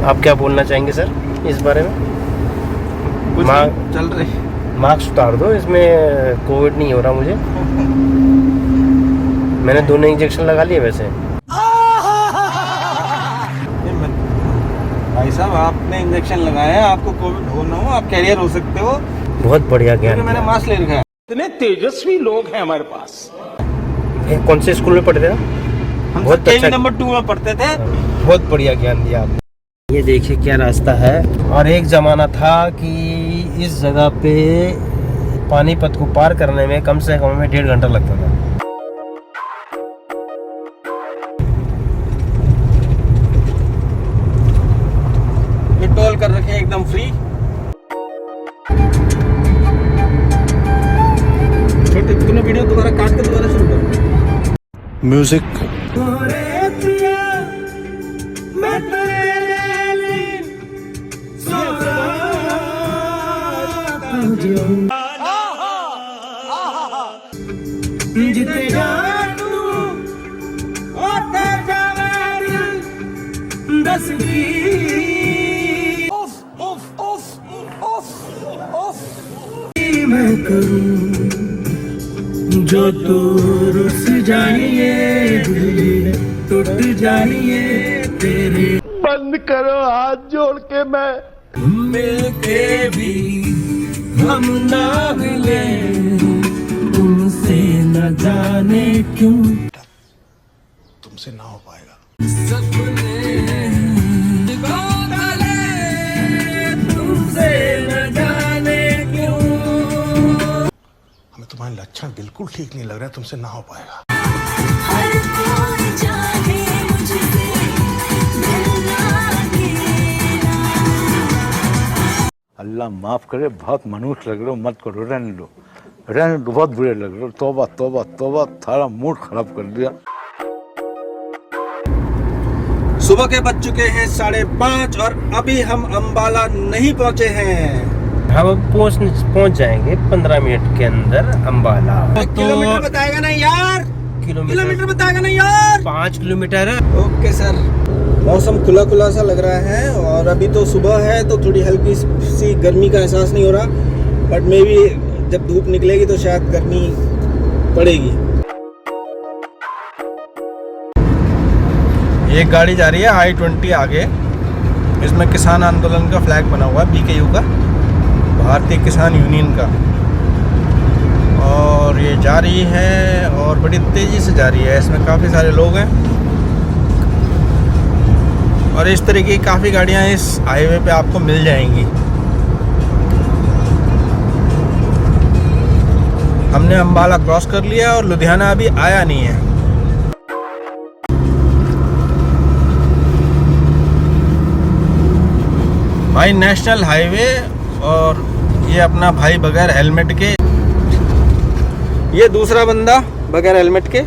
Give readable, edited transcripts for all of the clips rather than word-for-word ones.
आप क्या बोलना चाहेंगे सर इस बारे में? चल रही मास्क उतार दो, इसमें कोविड नहीं हो रहा मुझे। मैंने दोनों इंजेक्शन लगा लिए वैसे। भाई साहब, आपने इंजेक्शन लगाया है, आपको कोविड हो ना हो, आप कैरियर हो सकते हो। बहुत बढ़िया ज्ञान। मैंने मास्क ले रखा है। इतने तेजस्वी लोग हैं हमारे पास। कौन से स्कूल में पढ़ते थे? हम बहुत अच्छा, नंबर 2 में पढ़ते थे। बहुत बढ़िया ज्ञान दिया आपने। ये देखिए क्या रास्ता है। और एक ज़माना था कि इस जगह पे पानीपत को पार करने में कम से कम में 1.5 घंटा लगता था। ये टोल कर रखे हैं एकदम फ्री। छोटे तूने वीडियो दोबारा काट के दोबारा शुरू कर। म्यूजिक। मैं करूं जो तू रुस जानिए, टूट जानिए तेरे। बंद करो हाथ जोड़ के। मैं मिलके भी हम ना मिले, तुमसे न जाने क्यों तुमसे ना हो पाएगा। सपने तुमसे न जाने क्यों। हमें तुम्हारे लक्षण बिल्कुल ठीक नहीं लग रहा है, तुमसे ना हो पाएगा। हर कोई चाहे मुझसे मिलना देना। अल्लाह माफ करे, बहुत मनुष्य लग रहे हो, मत करो, रहने दो, बहुत बुरे लग रहे हो। तौबा तौबा तौबा, थारा मूड खराब कर दिया। सुबह के बज चुके हैं 5:30 और अभी हम अंबाला नहीं पहुंचे हैं। हम पहुंच जाएंगे 15 मिनट के अंदर अंबाला। किलोमीटर बताएगा नहीं यार, किलोमीटर बताएगा नहीं यार। 5 किलोमीटर। Okay sir. मौसम खुला खुला सा लग रहा है और अभी तो सुबह है तो थोड़ी हल्की सी गर्मी का एहसास नहीं हो रहा, बट मे भी जब धूप निकलेगी तो शायद गर्मी पड़ेगी। एक गाड़ी जा रही है I-20 आगे, इसमें किसान आंदोलन का फ्लैग बना हुआ है, BKU का, भारतीय किसान यूनियन का, और ये जा रही है और बड़ी तेज़ी से जा रही है। इसमें काफ़ी सारे लोग हैं और इस तरीके की काफ़ी गाड़ियाँ इस हाईवे पे आपको मिल जाएंगी। हमने अंबाला क्रॉस कर लिया और लुधियाना अभी आया नहीं है। भाई नेशनल हाईवे, और ये अपना भाई बगैर हेलमेट के, ये दूसरा बंदा बगैर हेलमेट के।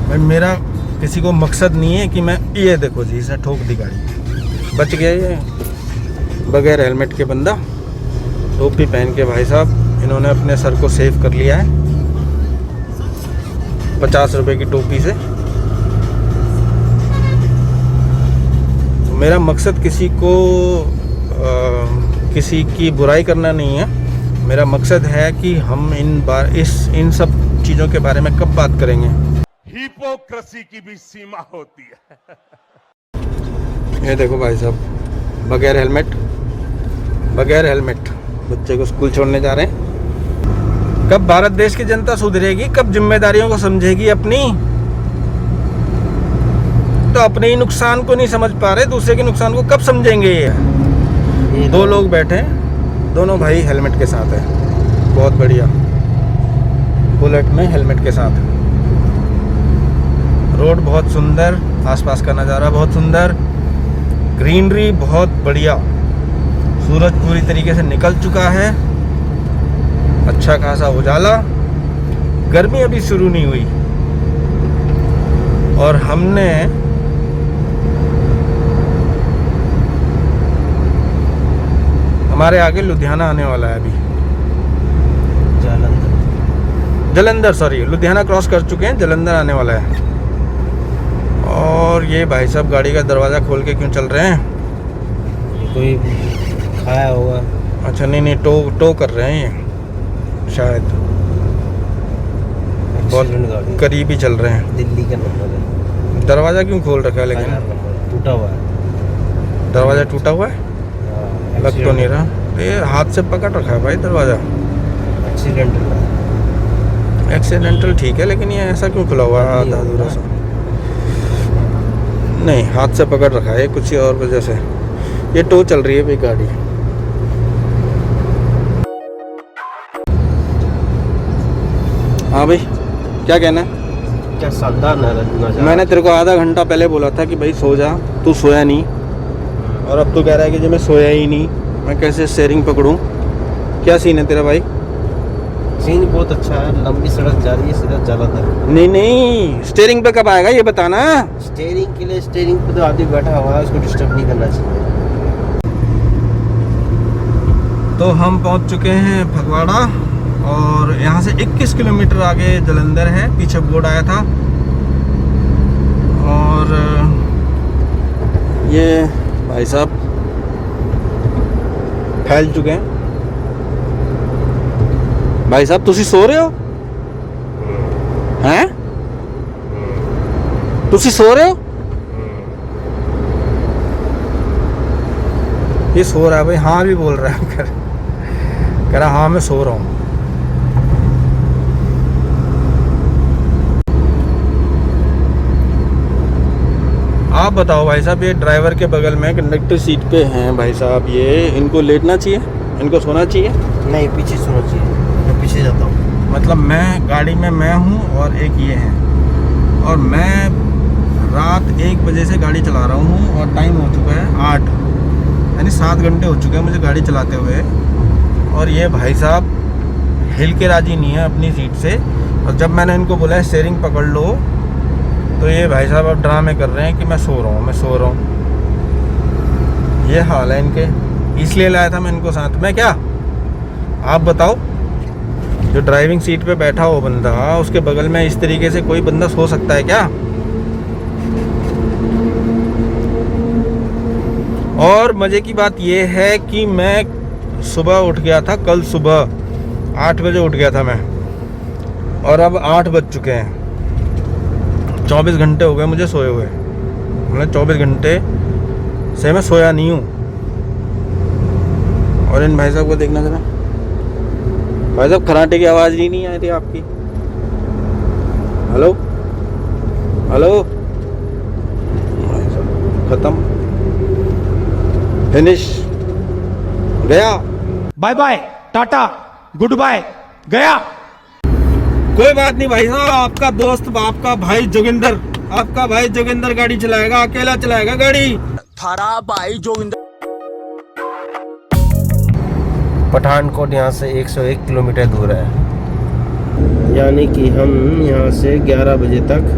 भाई मेरा किसी को मकसद नहीं है कि मैं, ये देखो जी, इसे ठोक दी गाड़ी, बच गया ये बगैर हेलमेट के बंदा। टोपी पहन के भाई साहब इन्होंने अपने सर को सेव कर लिया है 50 रुपए की टोपी से। तो मेरा मकसद किसी को किसी की बुराई करना नहीं है। मेरा मकसद है कि हम इन सब चीज़ों के बारे में कब बात करेंगे। हिपोक्रेसी की भी सीमा होती है। ये देखो भाई साहब, बगैर हेलमेट बच्चे को स्कूल छोड़ने जा रहे हैं। कब भारत देश की जनता सुधरेगी, कब जिम्मेदारियों को समझेगी अपनी? तो अपने ही नुकसान को नहीं समझ पा रहे, दूसरे के नुकसान को कब समझेंगे? ये 2 लोग बैठे हैं, दोनों भाई हेलमेट के साथ है, बहुत बढ़िया, बुलेट में हेलमेट के साथ। रोड बहुत सुंदर, आसपास का नज़ारा बहुत सुंदर, ग्रीनरी बहुत बढ़िया, सूरज पूरी तरीके से निकल चुका है, अच्छा खासा उजाला, गर्मी अभी शुरू नहीं हुई। और हमने हमारे आगे लुधियाना आने वाला है अभी, जलंधर सॉरी, लुधियाना क्रॉस कर चुके हैं, जलंधर आने वाला है। और ये भाई साहब गाड़ी का दरवाज़ा खोल के क्यों चल रहे हैं? कोई खाया होगा। अच्छा नहीं नहीं, टो कर रहे हैं ये शायद, बहुत एक्सीडेंट गाड़ी, करीब ही चल रहे हैं। दिल्ली का नंबर है। दरवाज़ा क्यों खोल रखा है लेकिन? नंबर टूटा हुआ है। दरवाज़ा टूटा हुआ है? हाँ, लग तो नहीं रहा। ये हाथ से पकड़ रखा है भाई दरवाज़ा। एक्सीडेंटल है। एक्सीडेंटल ठीक है, लेकिन ये ऐसा क्यों खुला हुआ है आधा अधूरा सा? नहीं, हाथ से पकड़ रखा है कुछ ही और वजह से। ये टो चल रही है भाई गाड़ी। हाँ भाई, क्या कहना है? क्या शानदार नज़ारा। मैंने तेरे को आधा घंटा पहले बोला था कि भाई सो जा, तू सोया नहीं, और अब तू कह रहा है कि जो मैं सोया ही नहीं, मैं कैसे स्टीयरिंग पकड़ूं? क्या सीन है तेरा भाई? सीन बहुत अच्छा है, लंबी सड़क जा रही है सीधा जालंधर। नहीं नहीं, स्टीयरिंग पे कब आएगा ये बताना। स्टीयरिंग के लिए, स्टीयरिंग पे तो आदमी बैठा हुआ है, उसको डिस्टर्ब नहीं करना चाहिए। तो हम पहुंच चुके हैं फगवाड़ा, और यहाँ से 21 किलोमीटर आगे जालंधर है। पीछे बोर्ड आया था। और ये भाई साहब फैल चुके हैं। भाई साहब तुसी सो रहे हो हैं? तुसी सो रहे हो? ये सो रहा है भाई, हाँ भी बोल रहा है। कह रहा हाँ मैं सो रहा हूँ। आप बताओ भाई साहब, ये ड्राइवर के बगल में कंडक्टर सीट पे हैं भाई साहब, ये इनको लेटना चाहिए, इनको सोना चाहिए? नहीं, पीछे सोना चाहिए। मैं पीछे जाता हूँ। मतलब मैं गाड़ी में मैं हूँ और एक ये हैं, और मैं रात 1 बजे से गाड़ी चला रहा हूँ, और टाइम हो चुका है 8, यानी 7 घंटे हो चुके हैं मुझे गाड़ी चलाते हुए। और ये भाई साहब हिल के राजी नहीं है अपनी सीट से। और जब मैंने इनको बोला स्टीयरिंग पकड़ लो, तो ये भाई साहब अब ड्रामे कर रहे हैं कि मैं सो रहा हूँ, मैं सो रहा हूँ। ये हाल है इनके, इसलिए लाया था मैं इनको साथ में। क्या आप बताओ, जो ड्राइविंग सीट पे बैठा हो बंदा, उसके बगल में इस तरीके से कोई बंदा सो सकता है क्या? और मज़े की बात यह है कि मैं सुबह उठ गया था, कल सुबह 8 बजे उठ गया था मैं, और अब 8 बज चुके हैं। 24 घंटे हो गए मुझे सोए हुए, मतलब 24 घंटे से मैं सोया नहीं हूँ। और इन भाई साहब को देखना जरा, भाई साहब खराटे की आवाज़ नहीं आ रही आपकी। हेलो हेलो, खत्म, फिनिश, गया, bye bye, tata, goodbye, गया। कोई बात नहीं भाई साहब, आपका दोस्त, आपका भाई जोगिंदर, आपका भाई जोगिंदर गाड़ी चलाएगा, अकेला चलाएगा गाड़ी। थारा भाई जोगिंदर। पठानकोट यहाँ से 101 किलोमीटर दूर है, यानी कि हम यहाँ से 11 बजे तक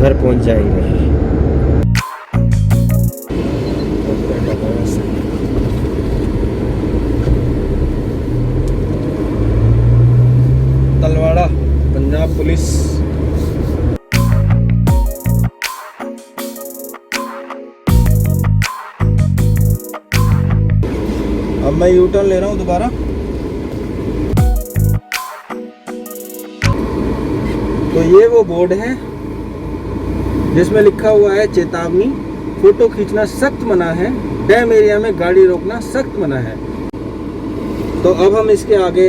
घर पहुँच जाएंगे। तलवाड़ा, पंजाब पुलिस। अब मैं यू टर्न ले रहा हूँ दोबारा। तो ये वो बोर्ड है जिसमें लिखा हुआ है चेतावनी, फोटो खींचना सख्त मना है, डैम एरिया में गाड़ी रोकना सख्त मना है। तो अब हम इसके आगे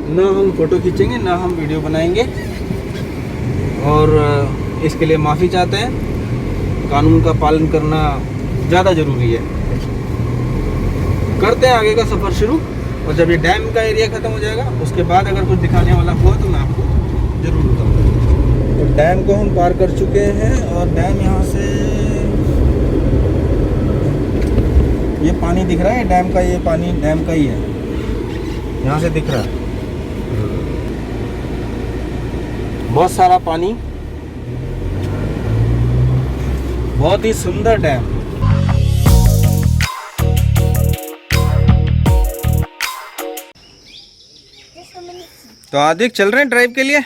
ना हम फ़ोटो खींचेंगे, ना हम वीडियो बनाएंगे, और इसके लिए माफ़ी चाहते हैं। कानून का पालन करना ज़्यादा ज़रूरी है। करते हैं आगे का सफ़र शुरू, और जब ये डैम का एरिया ख़त्म हो जाएगा उसके बाद अगर कुछ दिखाने वाला हुआ तो मैं आपको ज़रूर बताऊँगा। तो डैम को हम पार कर चुके हैं, और डैम यहाँ से ये पानी दिख रहा है, डैम का ये पानी डैम का ही है, यहाँ से दिख रहा है बहुत सारा पानी, बहुत ही सुंदर डैम। तो आदिक चल रहे हैं ड्राइव के लिए।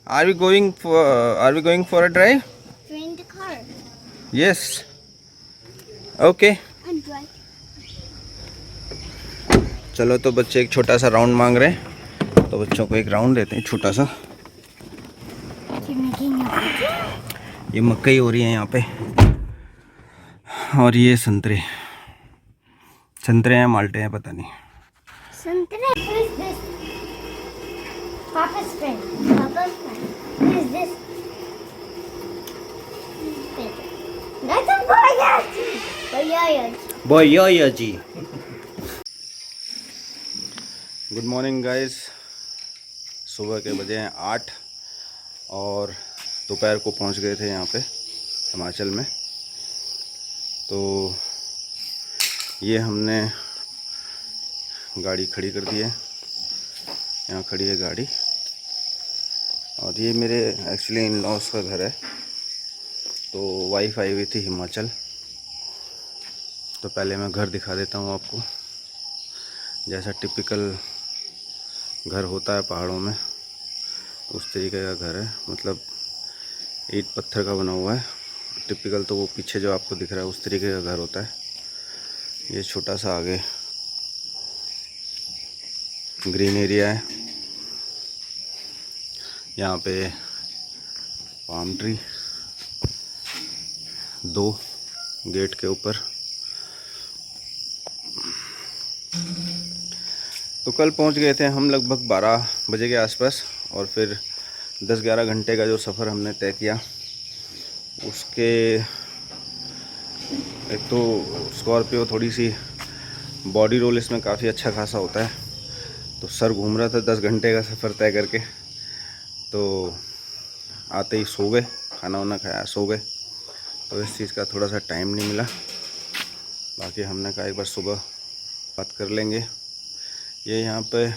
Are we going for a drive? Train the car. Yes. Okay चलो, तो बच्चे एक छोटा सा राउंड मांग रहे हैं, तो बच्चों को एक राउंड देते हैं छोटा सा। ये मकई हो रही है यहाँ पे, और ये संतरे हैं, माल्टे हैं, पता नहीं। Santre. Who is this? Papa's friend. Papa's friend. Who is this? That's a Boyaji. Boyaji. बोया जी। Good morning guys. सुबह के बजे हैं 8 और दोपहर को पहुंच गए थे यहाँ पे हिमाचल में। तो ये हमने गाड़ी खड़ी कर दी है, यहाँ खड़ी है गाड़ी। और ये मेरे एक्चुअली इन लॉज का घर है। तो वाइफ आई हुई थी हिमाचल, तो पहले मैं घर दिखा देता हूँ आपको। जैसा टिपिकल घर होता है पहाड़ों में, उस तरीके का घर है। मतलब ईंट पत्थर का बना हुआ है। टिपिकल तो वो पीछे जो आपको दिख रहा है उस तरीके का घर होता है। ये छोटा सा आगे ग्रीन एरिया है, यहाँ पे पाम ट्री 2 गेट के ऊपर। तो कल पहुंच गए थे हम लगभग 12 बजे के आसपास, और फिर 10-11 घंटे का जो सफ़र हमने तय किया, उसके एक तो स्कॉर्पियो थोड़ी सी बॉडी रोल इसमें काफ़ी अच्छा खासा होता है, तो सर घूम रहा था 10 घंटे का सफ़र तय करके। तो आते ही सो गए, खाना वाना खाया सो गए, तो इस चीज़ का थोड़ा सा टाइम नहीं मिला। बाकी हमने कहा एक बार सुबह बात कर लेंगे। ये यहाँ पे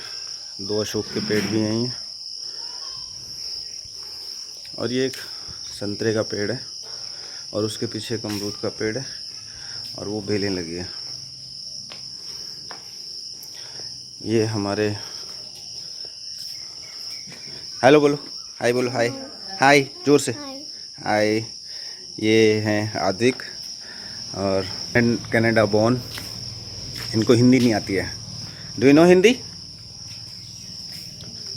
2 अशोक के पेड़ भी हैं, और ये एक संतरे का पेड़ है, और उसके पीछे एक अमरूद का पेड़ है, और वो बेलें लगी है। ये हमारे हेलो बोलो, हाय बोलो, हाय हाय जोर से हाय। ये हैं आदिक और कनाडा बोर्न। इनको हिंदी नहीं आती है। Do you know Hindi?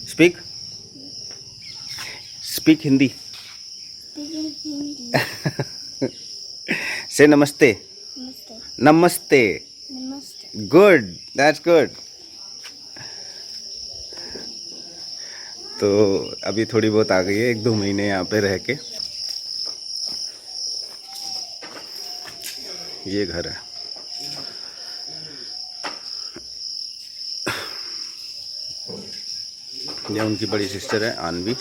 Speak Hindi. से नमस्ते। नमस्ते। Good, that's good. तो अभी थोड़ी बहुत आ गई है, 1-2 महीने यहाँ पे रह के। ये घर है। ये उनकी बड़ी सिस्टर है आनवी।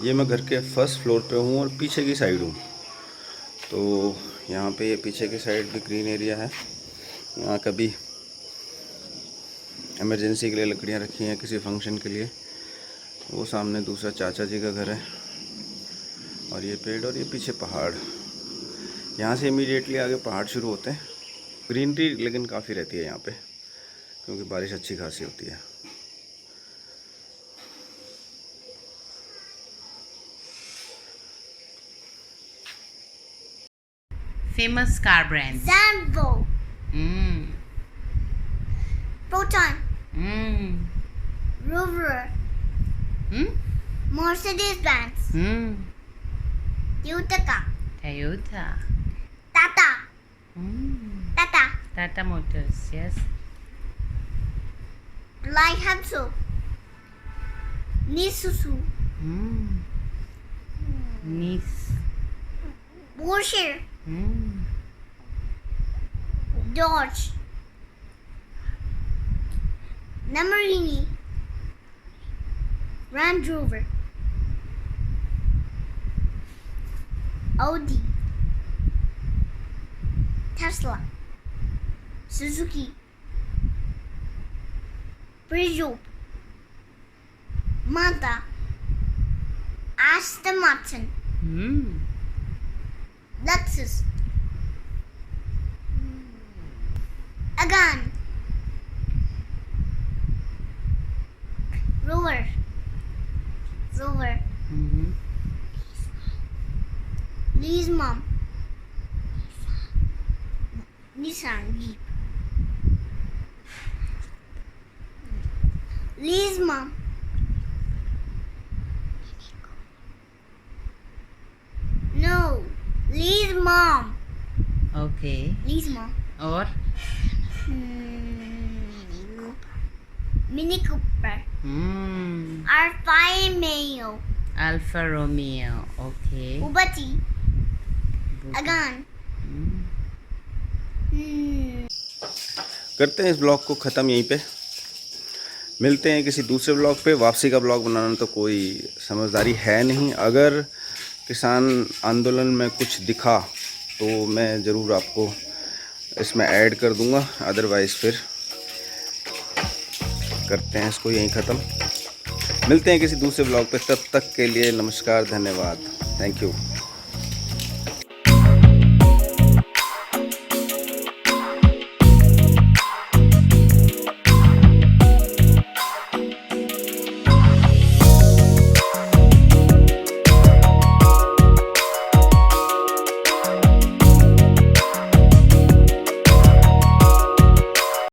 ये मैं घर के फर्स्ट फ्लोर पे हूँ और पीछे की साइड हूँ। तो यहाँ पे ये पीछे की साइड भी ग्रीन एरिया है। यहाँ कभी इमरजेंसी के लिए लकड़ियाँ रखी हैं किसी फंक्शन के लिए। वो सामने दूसरा चाचा जी का घर है, और ये पेड़, और ये पीछे पहाड़। यहाँ से इमीडिएटली आगे पहाड़ शुरू होते हैं। ग्रीनरी लेकिन काफ़ी रहती है यहाँ पे, क्योंकि बारिश अच्छी खासी होती है। Famous car brands. Zambo. Proton. Rover. Mercedes-Benz. Toyota. Toyota. Tata. Tata. Tata Motors, yes. Daihatsu. Isuzu. Nice. Porsche. Dodge. Lamborghini. Range Rover. Audi. Tesla. Suzuki. Peugeot. Mazda. Aston Martin. Lexus. Again. Rover. Lee's mom. Nissan Jeep. Lee's mom. No. Lee's mom. Okay. Lee's mom. और Mini Cooper. Alfa Romeo. Alfa Romeo. Okay. Bugatti. Agan. करते हैं इस blog को ख़त्म यहीं पे। मिलते हैं किसी दूसरे ब्लॉग पे। वापसी का ब्लॉग बनाना तो कोई समझदारी है नहीं। अगर किसान आंदोलन में कुछ दिखा तो मैं ज़रूर आपको इसमें ऐड कर दूंगा, अदरवाइज़ फिर करते हैं इसको यहीं ख़त्म। मिलते हैं किसी दूसरे ब्लॉग पे, तब तक के लिए नमस्कार, धन्यवाद, थैंक यू।